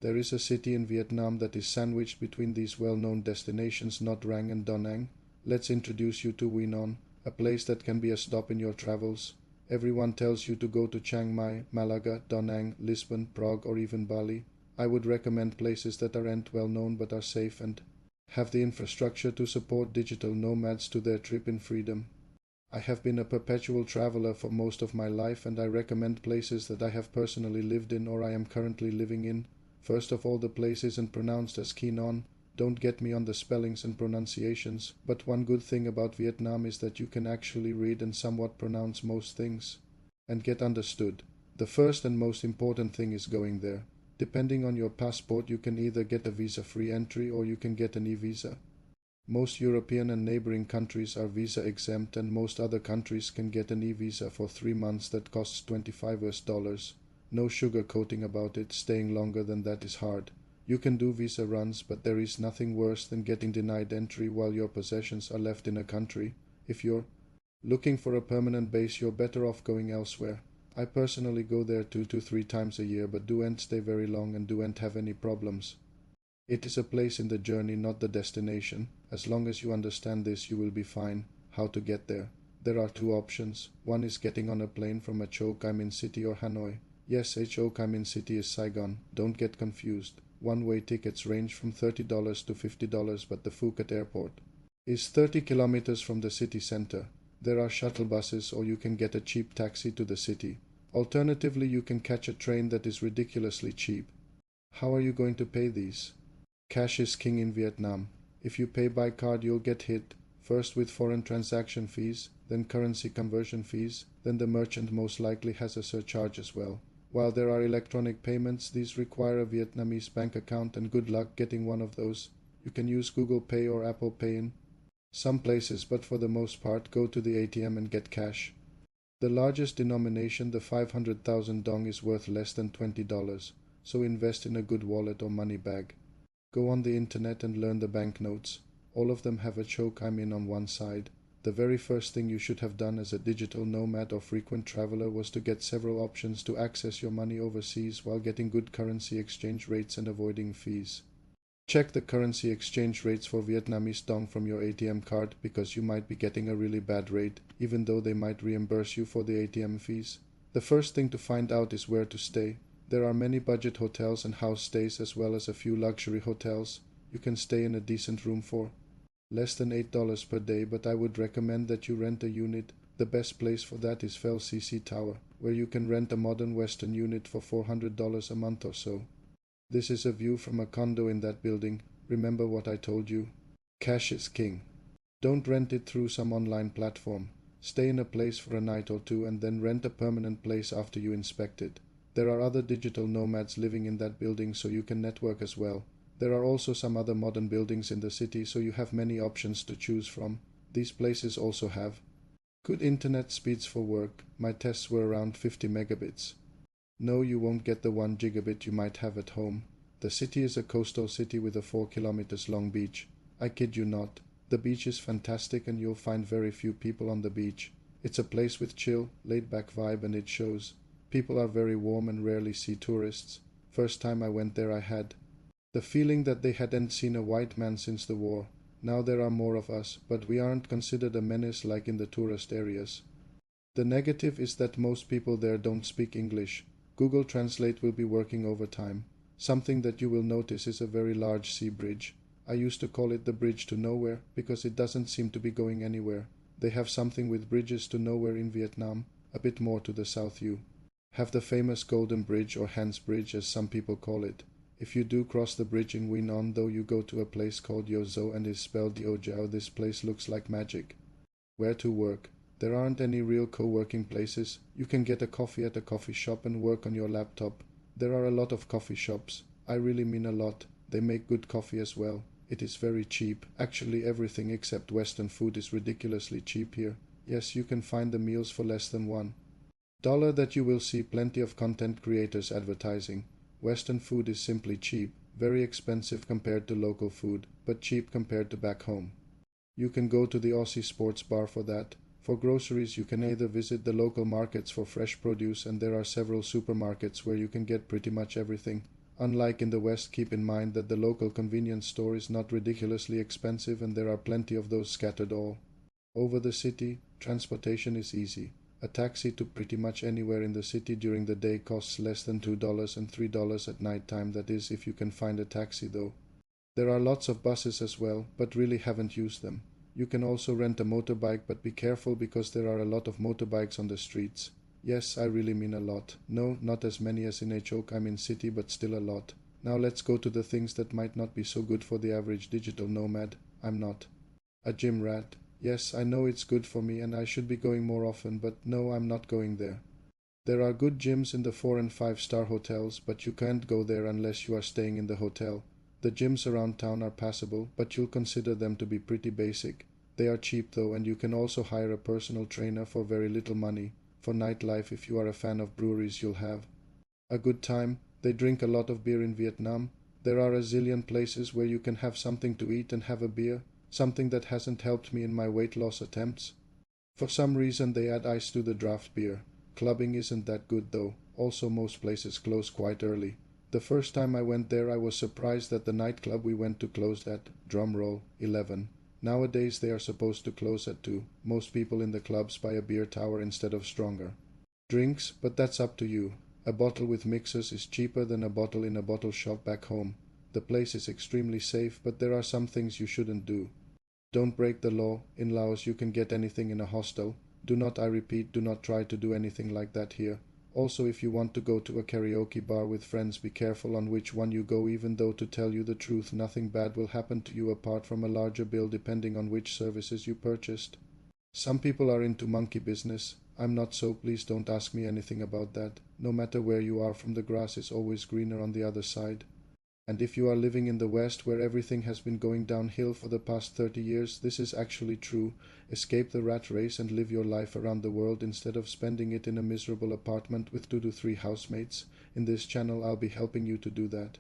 There is a city in Vietnam that is sandwiched between these well-known destinations Nha Trang and Da Nang. Let's introduce you to Quy Nhon, a place that can be a stop in your travels. Everyone tells you to go to Chiang Mai, Malaga, Da Nang, Lisbon, Prague or even Bali. I would recommend places that aren't well known but are safe and have the infrastructure to support digital nomads to their trip in freedom. I have been a perpetual traveler for most of my life and I recommend places that I have personally lived in or I am currently living in. First of all, the place isn't pronounced as Quy Nhon. Don't get me on the spellings and pronunciations, but one good thing about Vietnam is that you can actually read and somewhat pronounce most things and get understood. The first and most important thing is going there. Depending on your passport, you can either get a visa-free entry or you can get an e-visa. Most European and neighboring countries are visa exempt and most other countries can get an e-visa for 3 months that costs $25. No sugarcoating about it, staying longer than that is hard. You can do visa runs, but there is nothing worse than getting denied entry while your possessions are left in a country. If you're looking for a permanent base, you're better off going elsewhere. I personally go there 2 to 3 times a year, but don't stay very long and don't have any problems. It is a place in the journey, not the destination. As long as you understand this, you will be fine. How to get there? There are 2 options. One is getting on a plane from Ho Chi Minh City or Hanoi. Yes, Ho Chi Minh City is Saigon. Don't get confused. One-way tickets range from $30 to $50, but the Phuket airport is 30 kilometers from the city center. There are shuttle buses or you can get a cheap taxi to the city. Alternatively, you can catch a train that is ridiculously cheap. How are you going to pay these? Cash is king in Vietnam. If you pay by card, you'll get hit, first with foreign transaction fees, then currency conversion fees, then the merchant most likely has a surcharge as well. While there are electronic payments, these require a Vietnamese bank account and good luck getting one of those. You can use Google Pay or Apple Pay in some places, but for the most part, go to the ATM and get cash. The largest denomination, the 500,000 dong, is worth less than $20, so invest in a good wallet or money bag. Go on the internet and learn the banknotes. All of them have a Ho Chi Minh on one side. The very first thing you should have done as a digital nomad or frequent traveler was to get several options to access your money overseas while getting good currency exchange rates and avoiding fees. Check the currency exchange rates for Vietnamese dong from your ATM card because you might be getting a really bad rate, even though they might reimburse you for the ATM fees. The first thing to find out is where to stay. There are many budget hotels and house stays as well as a few luxury hotels. You can stay in a decent room for less than $8 per day, but I would recommend that you rent a unit. The best place for that is Fel CC Tower, where you can rent a modern Western unit for $400 a month or so. This is a view from a condo in that building. Remember what I told you. Cash is king. Don't rent it through some online platform. Stay in a place for a night or 2 and then rent a permanent place after you inspect it. There are other digital nomads living in that building, so you can network as well. There are also some other modern buildings in the city, so you have many options to choose from. These places also have good internet speeds for work. My tests were around 50 megabits. No, you won't get the 1 gigabit you might have at home. The city is a coastal city with a 4 kilometers long beach. I kid you not. The beach is fantastic and you'll find very few people on the beach. It's a place with chill, laid-back vibe and it shows. People are very warm and rarely see tourists. First time I went there I had the feeling that they hadn't seen a white man since the war. Now there are more of us, but we aren't considered a menace like in the tourist areas. The negative is that most people there don't speak English. Google Translate will be working overtime. Something that you will notice is a very large sea bridge. I used to call it the bridge to nowhere because it doesn't seem to be going anywhere. They have something with bridges to nowhere in Vietnam, a bit more to the south. You have the famous Golden Bridge or Hans Bridge as some people call it. If you do cross the bridge in Quy Nhon, though, you go to a place called Yo Zo and is spelled Yo. This place looks like magic. Where to work? There aren't any real co-working places. You can get a coffee at a coffee shop and work on your laptop. There are a lot of coffee shops. I really mean a lot. They make good coffee as well. It is very cheap. Actually, everything except Western food is ridiculously cheap here. Yes, you can find the meals for less than $1 that you will see plenty of content creators advertising. Western food is simply cheap, very expensive compared to local food, but cheap compared to back home. You can go to the Aussie Sports Bar for that. For groceries, you can either visit the local markets for fresh produce, and there are several supermarkets where you can get pretty much everything. Unlike in the West, keep in mind that the local convenience store is not ridiculously expensive and there are plenty of those scattered all over the city. Transportation is easy. A taxi to pretty much anywhere in the city during the day costs less than $2 and $3 at night time, that is, if you can find a taxi though. There are lots of buses as well, but really haven't used them. You can also rent a motorbike, but be careful because there are a lot of motorbikes on the streets. Yes, I really mean a lot. No, not as many as in HOK, I'm in city, but still a lot. Now let's go to the things that might not be so good for the average digital nomad. I'm not a gym rat. Yes, I know it's good for me and I should be going more often, but no, I'm not going there. There are good gyms in the 4 and 5-star hotels, but you can't go there unless you are staying in the hotel. The gyms around town are passable, but you'll consider them to be pretty basic. They are cheap though, and you can also hire a personal trainer for very little money. For nightlife, if you are a fan of breweries, you'll have a good time. They drink a lot of beer in Vietnam. There are a zillion places where you can have something to eat and have a beer, something that hasn't helped me in my weight loss attempts. For some reason they add ice to the draft beer. Clubbing isn't that good though. Also, most places close quite early. The first time I went there I was surprised that the nightclub we went to closed at, drumroll, 11. Nowadays they are supposed to close at 2. Most people in the clubs buy a beer tower instead of stronger drinks, but that's up to you. A bottle with mixers is cheaper than a bottle in a bottle shop back home. The place is extremely safe, but there are some things you shouldn't do. Don't break the law. In Laos you can get anything in a hostel. Do not, I repeat, do not try to do anything like that here. Also, if you want to go to a karaoke bar with friends, be careful on which one you go, even though to tell you the truth nothing bad will happen to you apart from a larger bill depending on which services you purchased. Some people are into monkey business. I'm not, so please don't ask me anything about that. No matter where you are from, the grass is always greener on the other side. And if you are living in the West where everything has been going downhill for the past 30 years, this is actually true. Escape the rat race and live your life around the world instead of spending it in a miserable apartment with 2 to 3 housemates. In this channel I'll be helping you to do that.